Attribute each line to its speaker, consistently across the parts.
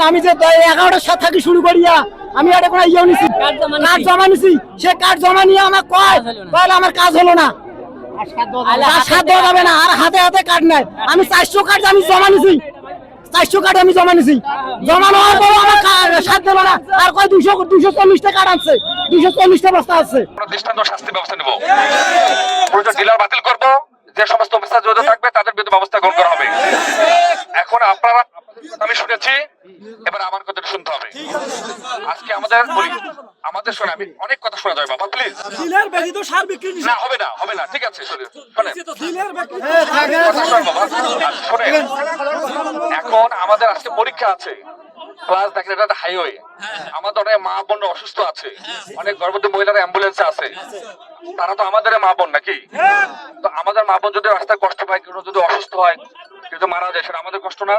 Speaker 1: আমি যে 11টার সাথে থাকি শুরু করিয়া আমি এটা কোনো ইয়ে নিছি কার্ড জমা নিছি সে কার্ড জমা নিয়ে আমার কয় আমার কাজ হলো না সাত দেওয়া যাবে না আর হাতে হাতে কার্ড নাই আমি 400 কার্ড আমি জমা নিছি 400 কার্ড আমি জমা নিছি জমা নেওয়ার পর আমার সাত দেবে না আর কয় 240টা কার্ড আছে 240টা বস্তা আছে
Speaker 2: দৃষ্টান্ত শাস্তি ব্যবস্থা নেব প্রয়োজন ডিলার বাতিল করব যে সমস্ত অফিসার জড়িত থাকবে তাদের বিরুদ্ধে ব্যবস্থা গ্রহণ করা হবে এখন আপনারা আমি শুনেছি এবার আমার কথা শুনতে হবে আজকে আমাদের শোনে আমি অনেক কথা শোনা যায় বাবা প্লিজ
Speaker 3: ডিলার ব্যতীত সার বিক্রি
Speaker 2: না হবে না ঠিক আছে শুনুন
Speaker 3: ডিলার ব্যতীত
Speaker 2: এখন আমাদের আজকে পরীক্ষা আছে প্লাস দেখেন এটা একটা হাইওয়ে আমাদের অনেক মা বোন অসুস্থ আছে অনেক গর্ভবতী মহিলারা অ্যাম্বুলেন্সে আছে তারা তো আমাদের মা বোন নাকি তো আমাদের মা বোন যদি রাস্তায় কষ্ট পায় কেউ যদি অসুস্থ হয় কেউ যদি মারা যায় সেটা আমাদের কষ্ট না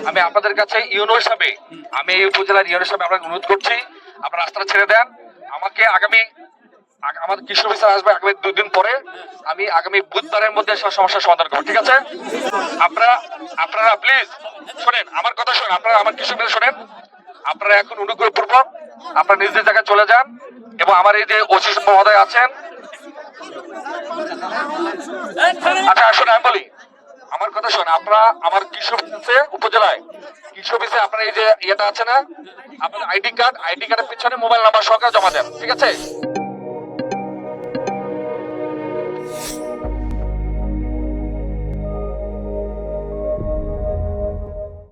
Speaker 2: আমি আপনাদের কাছে ইউনো হিসাবে আমি এই উপজেলার ইউনো হিসাবে আপনাকে অনুরোধ করছি আপনারা রাস্তাটা ছেড়ে দেন আমাকে আমাদের কৃষি অফিসার আসবে আগামী 2 দিন পরে আমি আগামী বুধবারের মধ্যে সমস্যার সমাধান করবো ঠিক আছে আপনারা প্লিজ শোনেন আমার কথা শোনেন আপনারা আমার কৃষি অফিসার শোনেন আপনারা এখন অনুগ্রহপূর্বক আপনারা নিজ নিজ জায়গায় চলে যান এবং আমার এই যে ওসি মহোদয় আছেন আচ্ছা শোনেন আমি বলি আমার কথা শোনেন আপনারা আমার কৃষি অফিসে উপজেলায় কৃষি অফিসে আপনার এই যে ইয়েটা আছে না আপনার আইডি কার্ডের পিছনে মোবাইল নাম্বার সহকারে জমা দেন ঠিক আছে